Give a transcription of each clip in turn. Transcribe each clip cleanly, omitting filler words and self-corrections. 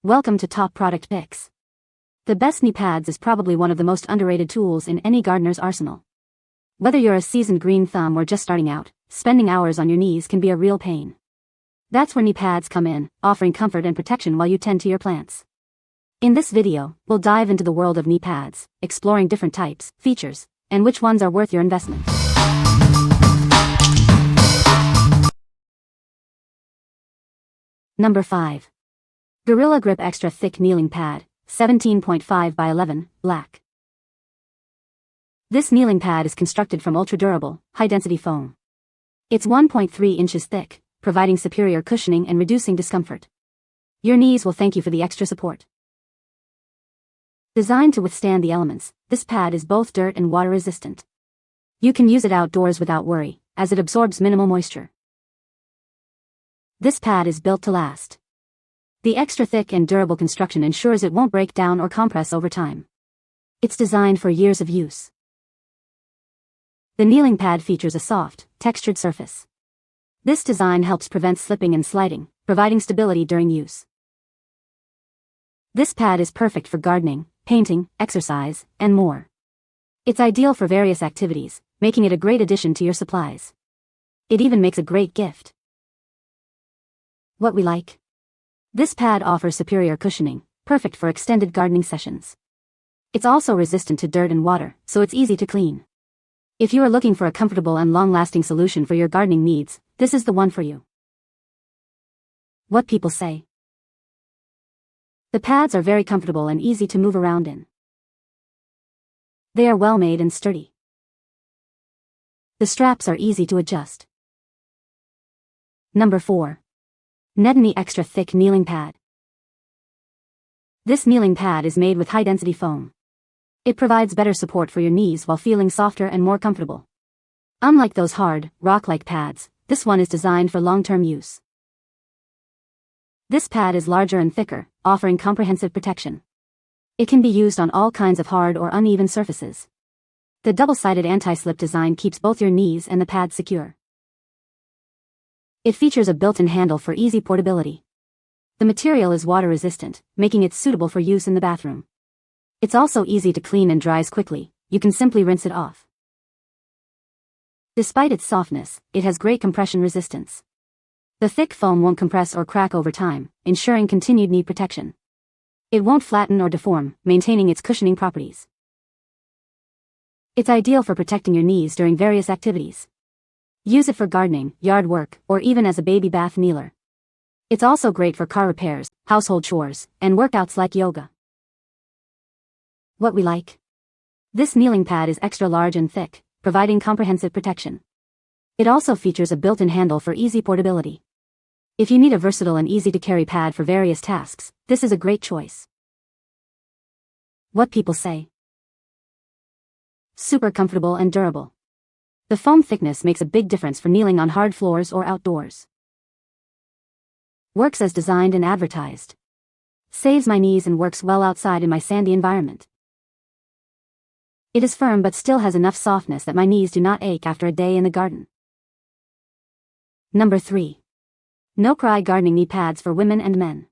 Welcome to Top Product Picks. The best knee pads is probably one of the most underrated tools in any gardener's arsenal. Whether you're a seasoned green thumb or just starting out, spending hours on your knees can be a real pain. That's where knee pads come in, offering comfort and protection while you tend to your plants. In this video, we'll dive into the world of knee pads, exploring different types, features, and which ones are worth your investment. Number 5. Gorilla Grip Extra Thick Kneeling Pad, 17.5 by 11, black. This kneeling pad is constructed from ultra-durable, high-density foam. It's 1.3 inches thick, providing superior cushioning and reducing discomfort. Your knees will thank you for the extra support. Designed to withstand the elements, this pad is both dirt and water resistant. You can use it outdoors without worry, as it absorbs minimal moisture. This pad is built to last. The extra thick and durable construction ensures it won't break down or compress over time. It's designed for years of use. The kneeling pad features a soft, textured surface. This design helps prevent slipping and sliding, providing stability during use. This pad is perfect for gardening, painting, exercise, and more. It's ideal for various activities, making it a great addition to your supplies. It even makes a great gift. What we like? This pad offers superior cushioning, perfect for extended gardening sessions. It's also resistant to dirt and water, so it's easy to clean. If you are looking for a comfortable and long-lasting solution for your gardening needs, this is the one for you. What people say. The pads are very comfortable and easy to move around in. They are well made and sturdy. The straps are easy to adjust. Number 4. NETANY Extra Thick Kneeling Pad. This kneeling pad is made with high-density foam. It provides better support for your knees while feeling softer and more comfortable. Unlike those hard, rock-like pads, this one is designed for long-term use. This pad is larger and thicker, offering comprehensive protection. It can be used on all kinds of hard or uneven surfaces. The double-sided anti-slip design keeps both your knees and the pad secure. It features a built-in handle for easy portability. The material is water-resistant, making it suitable for use in the bathroom. It's also easy to clean and dries quickly. You can simply rinse it off. Despite its softness, it has great compression resistance. The thick foam won't compress or crack over time, ensuring continued knee protection. It won't flatten or deform, maintaining its cushioning properties. It's ideal for protecting your knees during various activities. Use it for gardening, yard work, or even as a baby bath kneeler. It's also great for car repairs, household chores, and workouts like yoga. What we like? This kneeling pad is extra large and thick, providing comprehensive protection. It also features a built-in handle for easy portability. If you need a versatile and easy-to-carry pad for various tasks, this is a great choice. What people say. Super comfortable and durable. The foam thickness makes a big difference for kneeling on hard floors or outdoors. Works as designed and advertised. Saves my knees and works well outside in my sandy environment. It is firm but still has enough softness that my knees do not ache after a day in the garden. Number 3. NoCry Gardening Knee Pads for Women and Men.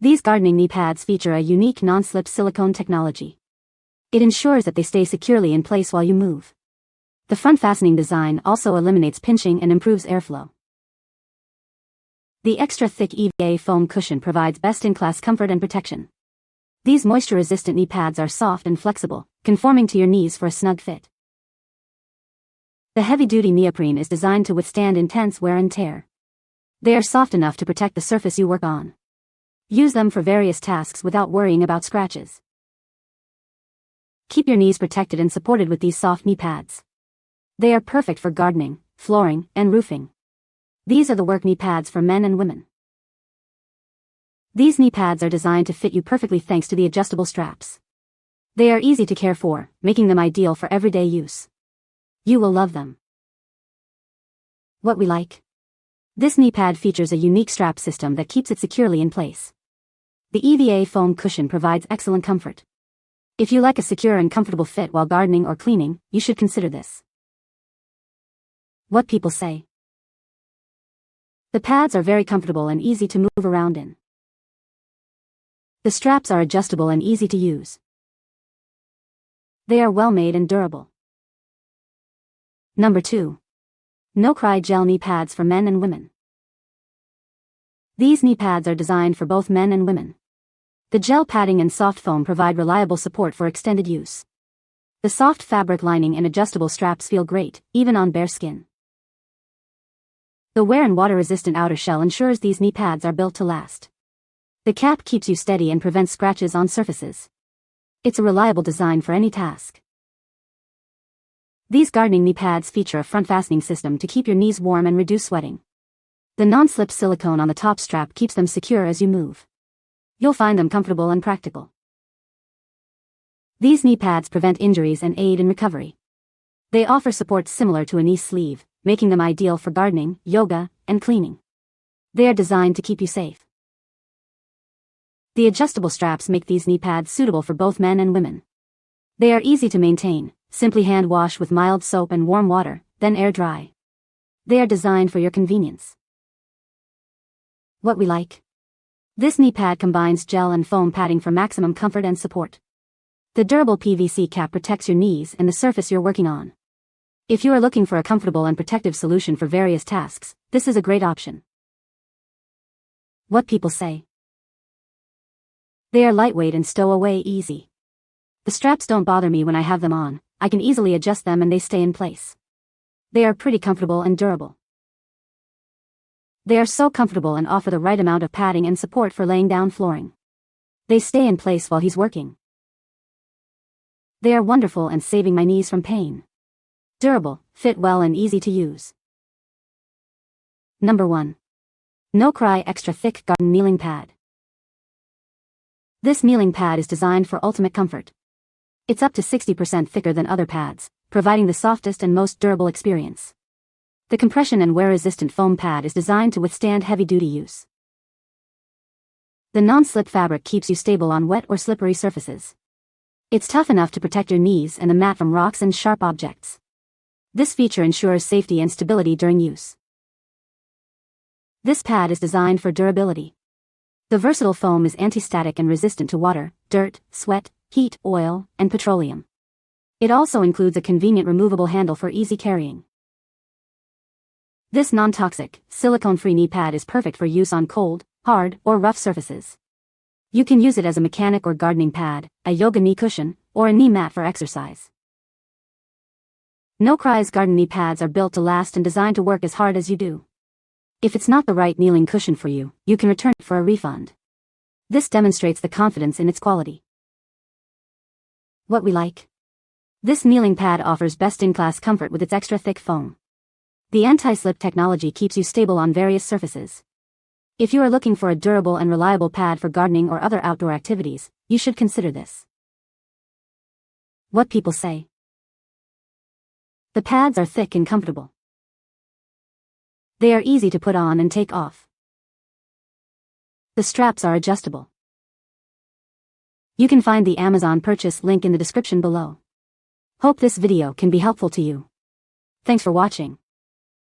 These gardening knee pads feature a unique non-slip silicone technology. It ensures that they stay securely in place while you move. The front fastening design also eliminates pinching and improves airflow. The extra thick EVA foam cushion provides best-in-class comfort and protection. These moisture-resistant knee pads are soft and flexible, conforming to your knees for a snug fit. The heavy-duty neoprene is designed to withstand intense wear and tear. They are soft enough to protect the surface you work on. Use them for various tasks without worrying about scratches. Keep your knees protected and supported with these soft knee pads. They are perfect for gardening, flooring, and roofing. These are the work knee pads for men and women. These knee pads are designed to fit you perfectly thanks to the adjustable straps. They are easy to care for, making them ideal for everyday use. You will love them. What we like? This knee pad features a unique strap system that keeps it securely in place. The EVA foam cushion provides excellent comfort. If you like a secure and comfortable fit while gardening or cleaning, you should consider this. What people say. The pads are very comfortable and easy to move around in. The straps are adjustable and easy to use. They are well made and durable. Number 2. NoCry Gel Knee Pads for Men and Women. These knee pads are designed for both men and women. The gel padding and soft foam provide reliable support for extended use. The soft fabric lining and adjustable straps feel great, even on bare skin. The wear and water-resistant outer shell ensures these knee pads are built to last. The cap keeps you steady and prevents scratches on surfaces. It's a reliable design for any task. These gardening knee pads feature a front fastening system to keep your knees warm and reduce sweating. The non-slip silicone on the top strap keeps them secure as you move. You'll find them comfortable and practical. These knee pads prevent injuries and aid in recovery. They offer support similar to a knee sleeve, making them ideal for gardening, yoga, and cleaning. They are designed to keep you safe. The adjustable straps make these knee pads suitable for both men and women. They are easy to maintain, simply hand wash with mild soap and warm water, then air dry. They are designed for your convenience. What we like. This knee pad combines gel and foam padding for maximum comfort and support. The durable PVC cap protects your knees and the surface you're working on. If you are looking for a comfortable and protective solution for various tasks, this is a great option. What people say. They are lightweight and stow away easy. The straps don't bother me when I have them on. I can easily adjust them and they stay in place. They are pretty comfortable and durable. They are so comfortable and offer the right amount of padding and support for laying down flooring. They stay in place while he's working. They are wonderful and saving my knees from pain. Durable, fit well and easy to use. Number 1. NoCry Extra Thick Garden Kneeling Pad. This kneeling pad is designed for ultimate comfort. It's up to 60% thicker than other pads, providing the softest and most durable experience. The compression and wear-resistant foam pad is designed to withstand heavy-duty use. The non-slip fabric keeps you stable on wet or slippery surfaces. It's tough enough to protect your knees and the mat from rocks and sharp objects. This feature ensures safety and stability during use. This pad is designed for durability. The versatile foam is anti-static and resistant to water, dirt, sweat, heat, oil, and petroleum. It also includes a convenient removable handle for easy carrying. This non-toxic, silicone-free knee pad is perfect for use on cold, hard, or rough surfaces. You can use it as a mechanic or gardening pad, a yoga knee cushion, or a knee mat for exercise. NoCry's garden knee pads are built to last and designed to work as hard as you do. If it's not the right kneeling cushion for you, you can return it for a refund. This demonstrates the confidence in its quality. What we like. This kneeling pad offers best-in-class comfort with its extra thick foam. The anti-slip technology keeps you stable on various surfaces. If you are looking for a durable and reliable pad for gardening or other outdoor activities, you should consider this. What people say. The pads are thick and comfortable. They are easy to put on and take off. The straps are adjustable. You can find the Amazon purchase link in the description below. Hope this video can be helpful to you. Thanks for watching.